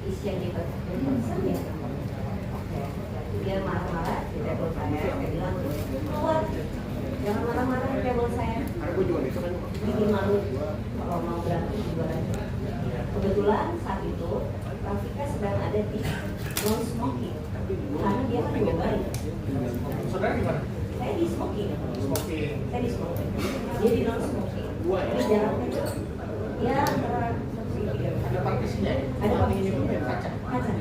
isi yang kita concern ya. Oke, dia marah-marah di table saya bilang keluar, jangan marah-marah di table saya. Bikin malu kalau mau berantem di luar aja. Kebetulan saat itu Rafika sedang ada di non smoking karena dia kan juga baik. Saudara di mana? Saya di smoking. Saya di smoking. Dia di non smoking. Jadi jaraknya ya antara Ada partisinya? ada partisinya. Kaca? Kaca.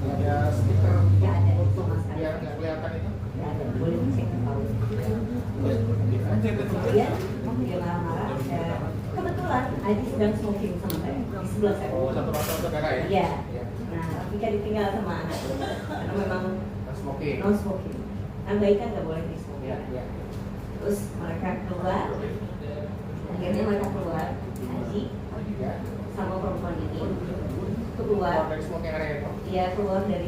Ada stiker Ya ada untuk sama sekali. biar nggak kelihatan itu? Ya ada, boleh dicek tahu. Kemudian dia marah-marah. Kebetulan Aji sedang smoking sama saya di sebelah saya. Oh, satu rasa saudara ya? Iya. Nah, Rafika ditinggal sama anak karena memang Smoking. non smoking. Kan baik kan nggak boleh di smoking. Iya. Terus mereka keluar. Akhirnya mereka keluar. Aji Ya. sama perempuan ini keluar. Keluar dari smoking area itu? Dia keluar dari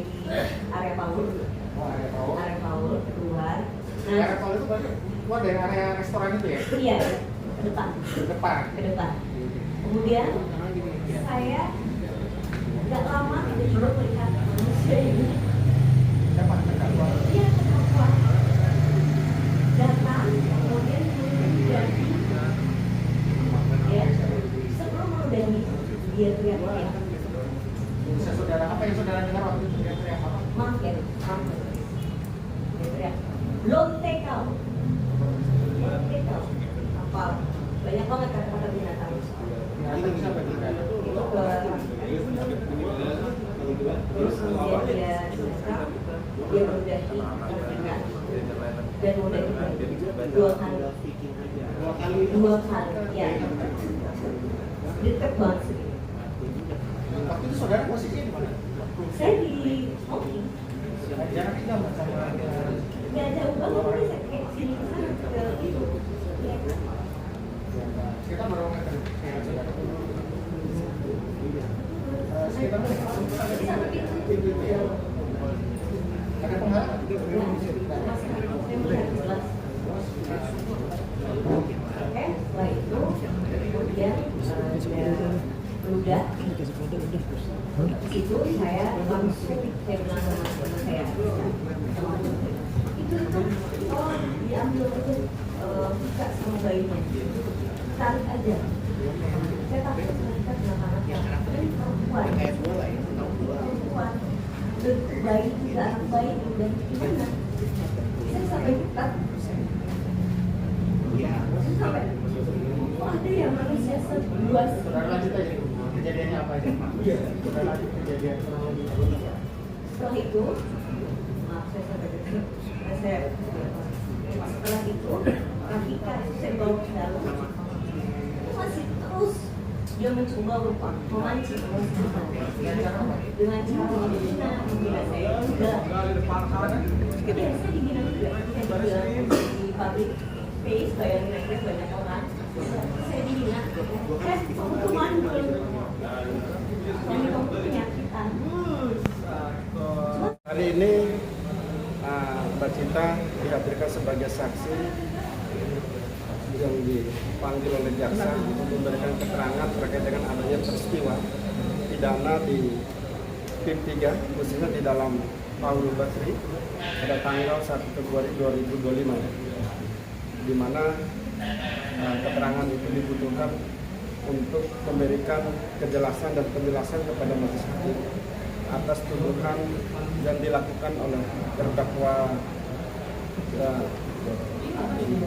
area Paul. Oh, area Paul. Area Paul keluar. Area Paul itu berarti keluar dari area restoran itu ya? Iya, ke depan. Ke depan. Ke depan. Kemudian saya nggak lama tiba-tiba melihat manusia ini. Siapa? Terdakwa. Dia terdakwa datang, kemudian menjadi ya sebelum meludahi dia teriak-teriak. Bisa saudara apa yang saudara dengar waktu itu teriak apa? Maaf ya, maaf. Dia teriak, lonte kau, apa? Banyak banget kata-kata binatang. Itu bisa bagi Itu ke terus kemudian dia sekarang dia meludahi dengan dan meludahi dua kali ya deket banget sih. Waktu itu saudara posisinya di mana? Saya di smoking Jaraknya nggak sama nggak jauh banget, tapi saya kayak sini sana ke itu ya. kita baru ngeliat saudara. Sekitar Jadi sampai pintu ya. ada penghalang? Saya melihat jelas. Oke, setelah itu kemudian dia meludah. Itu saya langsung saya bilang sama teman saya, itu oh diambil itu buka sama bayinya, tarik aja. Saya takut mereka dengan anaknya, ini perempuan, dan bayi juga anak bayi dan gimana? Saya sampai ketat. Sampai, oh ada ya manusia seluas. Saudara lanjut aja kejadiannya apa aja? Saudara lanjut kejadian kurang lebih. Setelah itu, maaf saya sampai dekat. Setelah itu, Rafika saya bawa ke dalam. Itu masih terus dia mencoba memancing dengan cara menghina saya juga. Iya, saya dihina juga. Saya juga di public space, bayangin aja banyak orang. Saya dihina. Kamu tuh mandul. Yang kamu penyakitan. Hari ini Mbak Cinta dihadirkan sebagai saksi yang dipanggil oleh jaksa untuk memberikan keterangan terkait dengan adanya peristiwa pidana di PIM 3 khususnya di dalam Paul Basri pada tanggal 1 Februari 2025 di mana keterangan itu dibutuhkan untuk memberikan kejelasan dan penjelasan kepada majelis hakim atas tuduhan yang dilakukan oleh terdakwa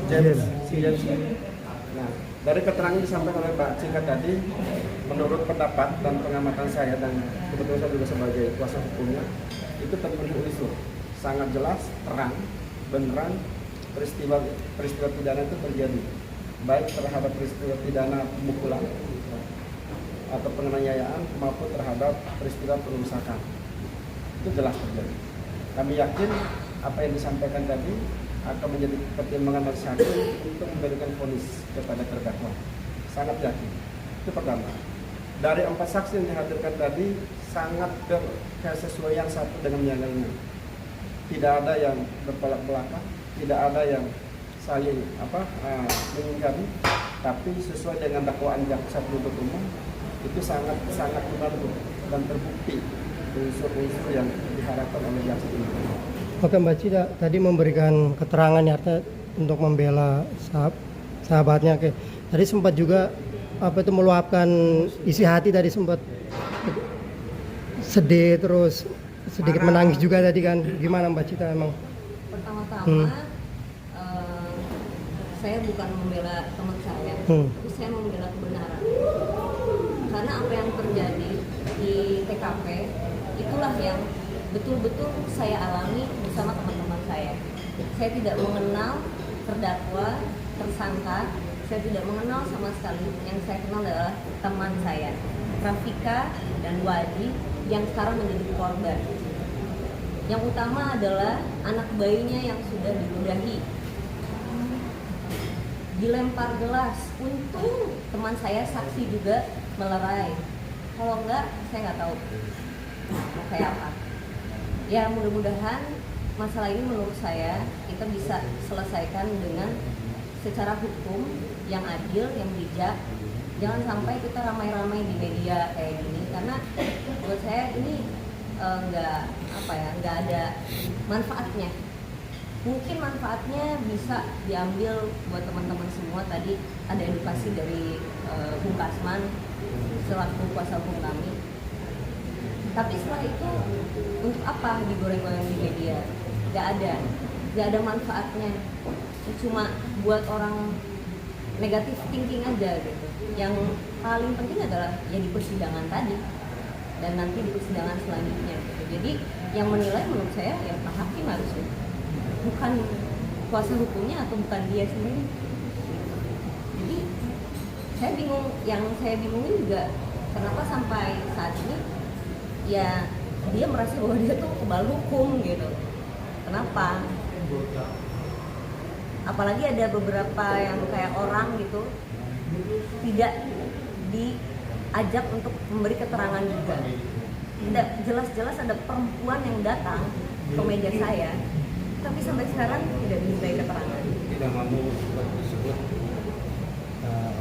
James. Nah, dari keterangan disampaikan oleh Mbak Cika tadi, menurut pendapat dan pengamatan saya dan kebetulan saya juga sebagai kuasa hukumnya, itu terpenuhi unsur sangat jelas, terang, beneran peristiwa pidana itu terjadi, baik terhadap peristiwa pidana pemukulan atau penganiayaan maupun terhadap peristiwa perusakan. Itu jelas terjadi. Kami yakin apa yang disampaikan tadi akan menjadi pertimbangan majelis hakim untuk memberikan vonis kepada terdakwa. Sangat yakin. Itu pertama. Dari 4 saksi yang dihadirkan tadi sangat berkesesuaian satu dengan yang lainnya. Tidak ada yang bertolak belakang, tidak ada yang saling mengingkari, tapi sesuai dengan dakwaan jaksa penuntut umum itu sangat sangat membantu dan terbukti unsur-unsur yang diharapkan oleh jaksa ini. Oke Mbak Cita tadi memberikan keterangan ya artinya untuk membela sahabatnya. Oke. Tadi sempat juga meluapkan isi hati, tadi sempat sedih terus sedikit menangis juga tadi kan. Gimana Mbak Cita emang? Pertama-tama saya bukan membela teman saya, tapi saya membela kebenaran. Karena apa yang terjadi di TKP itulah yang betul-betul saya alami bersama teman-teman saya. Saya tidak mengenal terdakwa, tersangka, saya tidak mengenal sama sekali. Yang saya kenal adalah teman saya, Rafika dan Wadi, yang sekarang menjadi korban. Yang utama adalah anak bayinya yang sudah diludahi, dilempar gelas. Untung teman saya saksi juga melerai. Kalau enggak, saya nggak tahu mau kayak apa. Ya mudah-mudahan masalah ini menurut saya kita bisa selesaikan dengan secara hukum yang adil, yang bijak. Jangan sampai kita ramai-ramai di media kayak gini, karena buat saya ini nggak ada manfaatnya. Mungkin manfaatnya bisa diambil buat teman-teman semua. Tadi ada edukasi dari Bung Kasman selaku kuasa hukum kami. Tapi setelah itu untuk apa digoreng-goreng di media? Gak ada manfaatnya. Cuma buat orang negatif thinking aja gitu. Yang paling penting adalah ya di persidangan tadi dan nanti di persidangan selanjutnya gitu. Jadi yang menilai menurut saya ya Pak Hakim harusnya, bukan kuasa hukumnya atau bukan dia sendiri. Jadi saya bingung, yang saya bingungin juga kenapa sampai saat ini ya dia merasa bahwa dia tuh kebal hukum gitu. Kenapa? Apalagi ada beberapa yang kayak orang gitu tidak diajak untuk memberi keterangan juga. Tidak jelas-jelas ada perempuan yang datang ke meja saya, tapi sampai sekarang tidak dimintai keterangan. Tidak mau disebut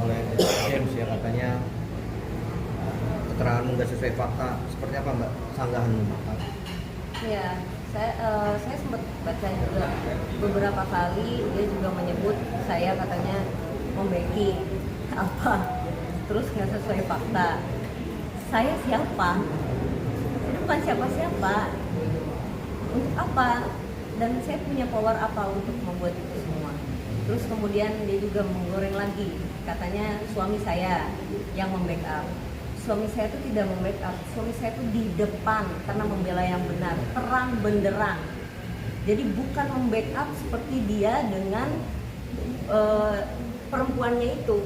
oleh James ya, katanya keterangan nggak sesuai fakta. Seperti apa Mbak sanggahanmu? Ya, saya sempat baca juga beberapa kali dia juga menyebut saya katanya membeki apa, terus nggak sesuai fakta. Saya siapa? Saya bukan siapa-siapa. Untuk apa? Dan saya punya power apa untuk membuat itu semua? Terus kemudian dia juga menggoreng lagi, katanya suami saya yang membackup. Suami saya itu tidak membackup, suami saya itu di depan karena membela yang benar, terang benderang. Jadi bukan membackup seperti dia dengan perempuannya itu,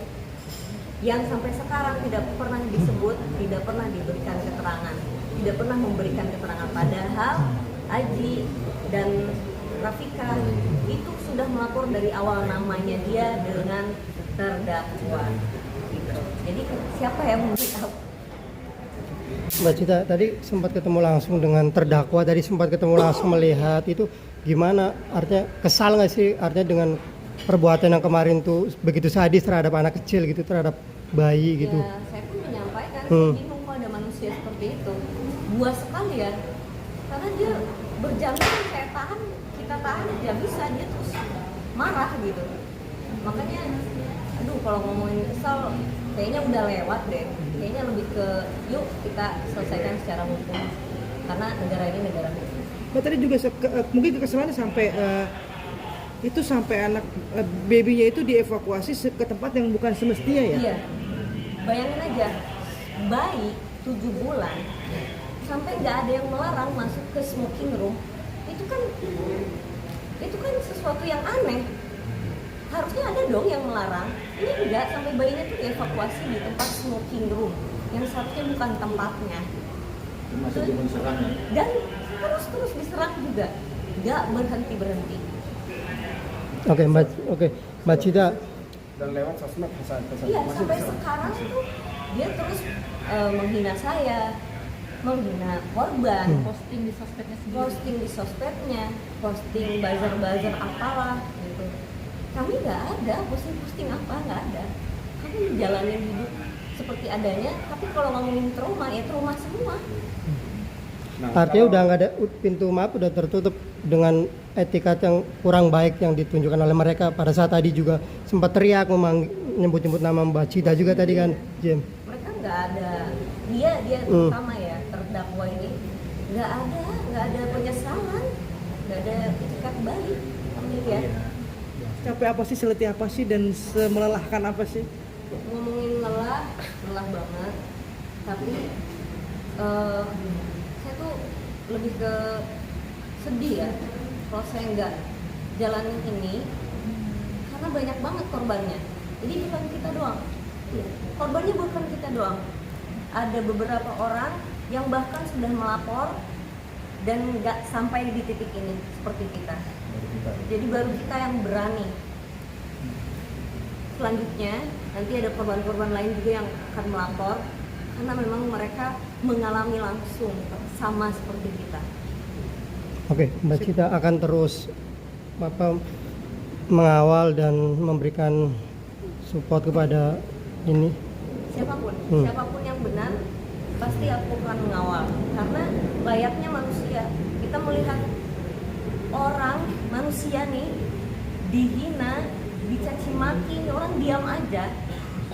yang sampai sekarang tidak pernah disebut, tidak pernah diberikan keterangan, tidak pernah memberikan keterangan. Padahal Aji dan Rafika itu sudah melapor dari awal namanya dia dengan terdakwa. Gitu. Jadi siapa yang membackup? Mbak Cita tadi sempat ketemu langsung dengan terdakwa, tadi sempat ketemu langsung melihat itu gimana, artinya kesal nggak sih artinya dengan perbuatan yang kemarin tuh begitu sadis terhadap anak kecil gitu, terhadap bayi gitu? Ya, saya pun menyampaikan, saya bingung kok ada manusia seperti itu, buas sekali ya, karena dia berjam-jam saya tahan, kita tahan dia bisa, dia terus marah gitu. Makanya aduh kalau ngomongin kesal kayaknya udah lewat deh, kayaknya lebih ke yuk kita selesaikan secara hukum karena negara ini negara hukum. Nah, tadi juga mungkin kekesalannya sampai itu sampai anak babynya itu dievakuasi ke tempat yang bukan semestinya ya? Iya, bayangin aja bayi 7 bulan sampai nggak ada yang melarang masuk ke smoking room, itu kan sesuatu yang aneh. Harusnya ada dong yang melarang. Ini enggak, sampai bayinya tuh dievakuasi di tempat smoking room yang seharusnya bukan tempatnya. Masih diserang ya? Dan terus diserang juga, nggak berhenti. Oke Mbak Cita. Dan lewat sosmed pesan Iya, masih sampai bisa. sekarang tuh dia terus menghina saya, menghina korban, posting di sosmednya, posting buzzer apalah gitu. Kami nggak ada posting apa, nggak ada. Kami menjalani hidup seperti adanya, tapi kalau ngomongin trauma ya trauma semua. Nah, Artinya kalau- udah nggak ada pintu maaf, udah tertutup dengan etikat yang kurang baik yang ditunjukkan oleh mereka. Pada saat tadi juga sempat teriak nyebut-nyebut nama Mbak Cita juga tadi kan, Jem. Mereka nggak ada, dia terutama ya terdakwa ini nggak ada penyesalan, nggak ada etikat baik, ya. Capek apa sih, seletih apa sih, dan melelahkan apa sih? Ngomongin lelah banget, tapi saya tuh lebih ke sedih ya kalau saya nggak jalanin ini, karena banyak banget korbannya. Jadi bukan kita doang, korbannya bukan kita doang, ada beberapa orang yang bahkan sudah melapor dan nggak sampai di titik ini seperti kita. Jadi baru kita yang berani. Selanjutnya nanti ada korban-korban lain juga yang akan melapor karena memang mereka mengalami langsung sama seperti kita. Oke, Mbak Cita akan terus mengawal dan memberikan support kepada ini. Siapapun yang benar pasti aku akan mengawal, karena layaknya manusia. Kita melihat orang manusia nih dihina, dicaci maki, orang diam aja,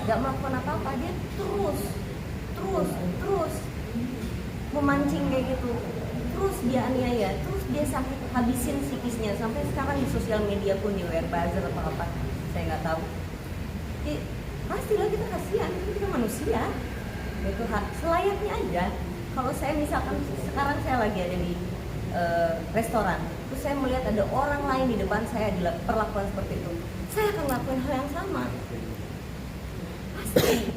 nggak melakukan apa-apa, dia terus memancing kayak gitu, terus dia aniaya, terus dia sampai habisin psikisnya. Sampai sekarang di sosial media pun, di WR Buzzer atau apa, saya nggak tahu. Jadi, pastilah kita kasihan, kita manusia. Itu selayaknya aja. Kalau saya misalkan sekarang saya lagi ada di restoran, terus saya melihat ada orang lain di depan saya diperlakukan seperti itu, saya akan lakukan hal yang sama. Pasti.